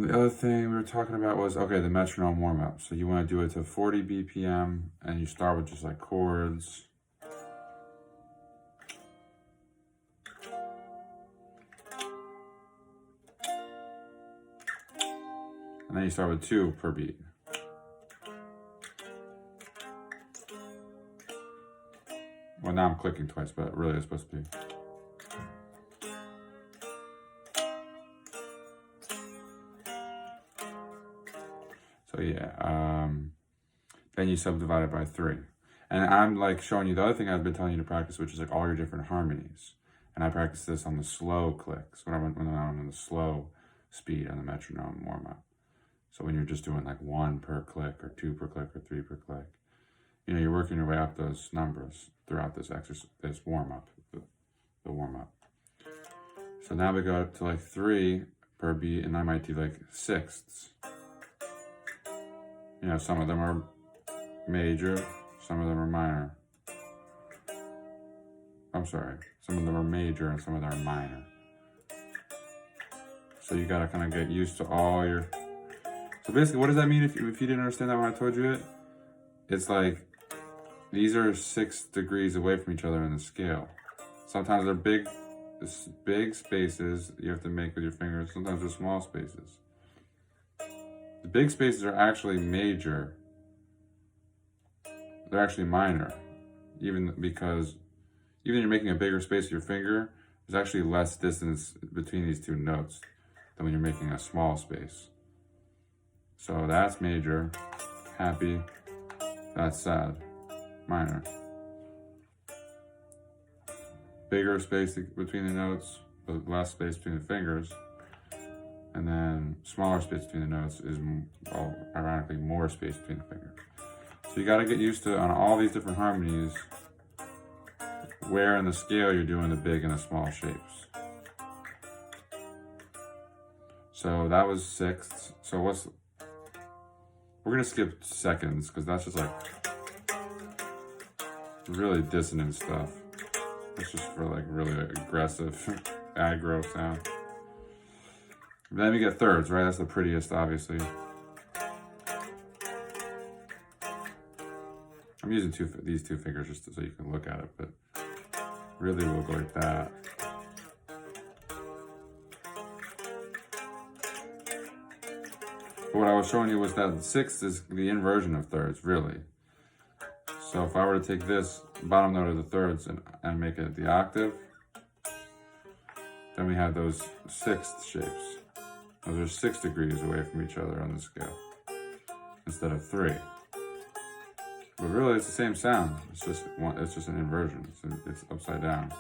The other thing we were talking about was, okay, the metronome warm-up. So you want to do it to 40 BPM, and you start with just like chords. And then you start with 2 per beat. Well, now I'm clicking twice, but really it's supposed to be. So yeah, then you subdivide it by 3. And I'm like showing you the other thing I've been telling you to practice, which is like all your different harmonies. And I practice this on the slow clicks, when I'm on the slow speed on the metronome warm-up. So when you're just doing like 1 per click, or 2 per click, or 3 per click, you know, you're working your way up those numbers throughout this exercise, this warm-up, the warm-up. So now we go up to like 3 per beat, and I might do like sixths. You know, some of them are major, some of them are minor. I'm sorry, some of them are major and some of them are minor. So you gotta kind of get used to all your... So basically, what does that mean if you didn't understand that when I told you it? It's like, these are 6 degrees away from each other in the scale. Sometimes they're big spaces you have to make with your fingers. Sometimes they're small spaces. The big spaces are actually major. They're actually minor. Because you're making a bigger space with your finger, there's actually less distance between these 2 notes than when you're making a small space. So that's major, happy, that's sad, minor. Bigger space between the notes, but less space between the fingers. And then smaller space between the notes is, well, ironically, more space between the fingers. So you gotta get used to, on all these different harmonies, where in the scale you're doing the big and the small shapes. So that was sixths. So we're gonna skip seconds, because that's just like really dissonant stuff. It's just for like really aggressive, aggro sound. Then we get thirds, right? That's the prettiest, obviously. I'm using these 2 fingers just so you can look at it, but really we'll go like that. But what I was showing you was that sixth is the inversion of thirds, really. So if I were to take this bottom note of the thirds and make it the octave, then we have those sixth shapes. Those are 6 degrees away from each other on the scale, instead of 3. But really, it's the same sound. It's just an inversion. It's upside down.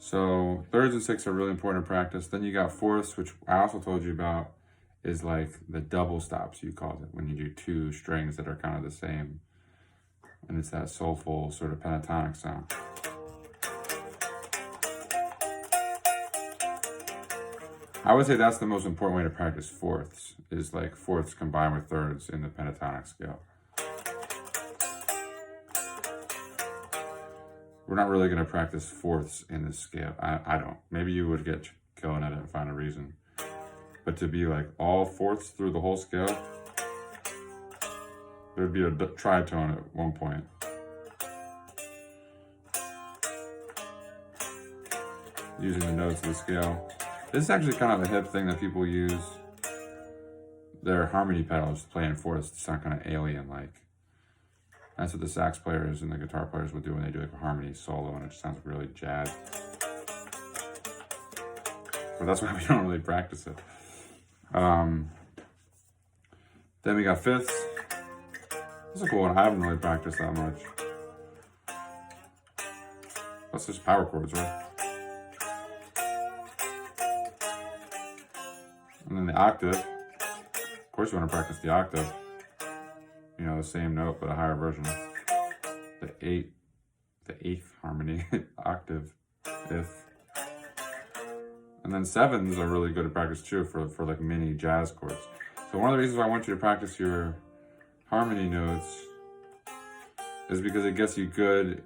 So thirds and sixths are really important to practice. Then you got fourths, which I also told you about, is like the double stops, you called it, when you do 2 strings that are kind of the same. And it's that soulful sort of pentatonic sound. I would say that's the most important way to practice fourths, is like fourths combined with thirds in the pentatonic scale. We're not really going to practice fourths in this scale. I don't. Maybe you would get killing at it and find a reason. But to be like all fourths through the whole scale, there'd be a tritone at one point. Using the notes of the scale. This is actually kind of a hip thing that people use their harmony pedals to play in fourths to sound kind of alien-like. That's what the sax players and the guitar players would do when they do like a harmony solo, and it just sounds really jazz. But that's why we don't really practice it. Then we got fifths. This is a cool one. I haven't really practiced that much. That's just power chords, right? And then the octave. Of course you want to practice the octave. You know, the same note, but a higher version. The eighth harmony, octave, fifth. And then sevens are really good to practice too for like mini jazz chords. So one of the reasons why I want you to practice your harmony notes is because it gets you good,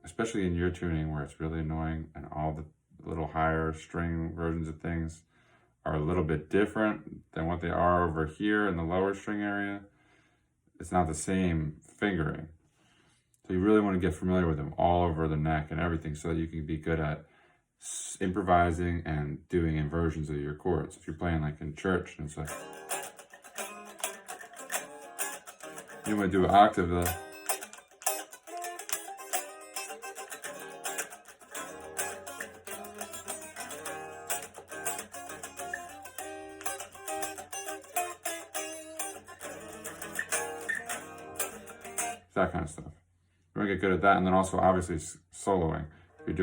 especially in your tuning where it's really annoying and all the little higher string versions of things are a little bit different than what they are over here in the lower string area. It's not the same fingering. So you really want to get familiar with them all over the neck and everything so that you can be good at improvising and doing inversions of your chords. If you're playing like in church and it's like, you want to do an octave though. That kind of stuff. We're gonna get good at that, and then also obviously soloing. If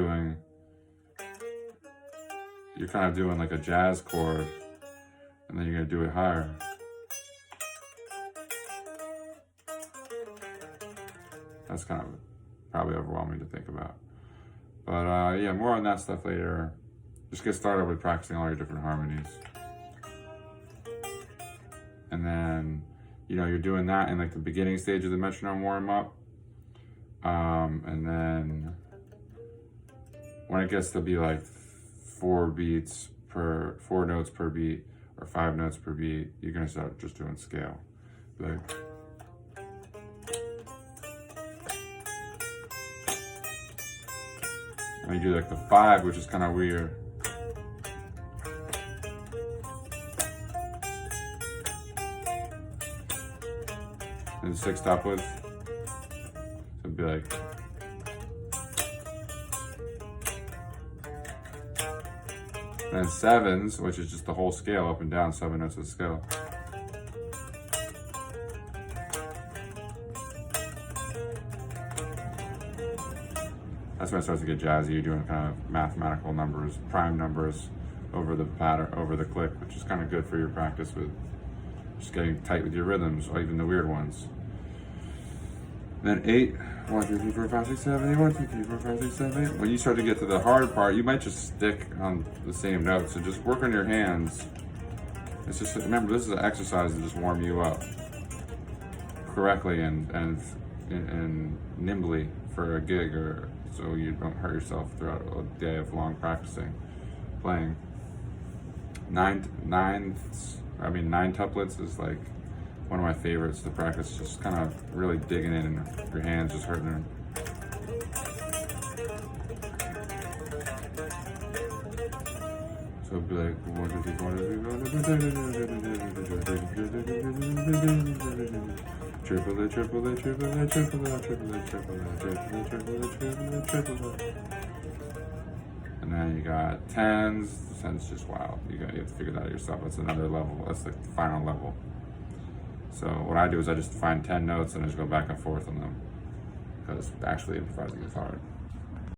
you're kind of doing like a jazz chord, and then you're gonna do it higher. That's kind of probably overwhelming to think about. But yeah, more on that stuff later. Just get started with practicing all your different harmonies. And then, you know, you're doing that in like the beginning stage of the metronome warm up. And then when it gets to be like 4 notes per beat or 5 notes per beat, you're gonna start just doing scale. Like, and you do like the 5, which is kind of weird. And the 6th upwards. So it'd be like, and then 7s, which is just the whole scale up and down, 7 notes of the scale. That's when it starts to get jazzy. You're doing kind of mathematical numbers, prime numbers over the pattern, over the click, which is kind of good for your practice with just getting tight with your rhythms, or even the weird ones. Then 8, 1, 2, 3, 4, 5, 6, 7, 8, 1, 2, 3, 4, 5, 6, 7, 8. When you start to get to the hard part, you might just stick on the same notes and just work on your hands. It's just, remember, this is an exercise to just warm you up correctly and nimbly for a gig, or so you don't hurt yourself throughout a day of long practicing, playing. 9 tuplets is like one of my favorites to practice, just kind of really digging in and your hands just hurting them. So it'd be like 1, 2, 3, 4, 5, 6, 7, 8. Triple A, triple A, triple A, triple A, triple A, triple A, triple A, triple A, triple A. And then you got 10s. 10's just wild. You have to figure that out yourself. That's another level. That's like the final level. So what I do is I just find 10 notes and I just go back and forth on them, because actually improvising is hard.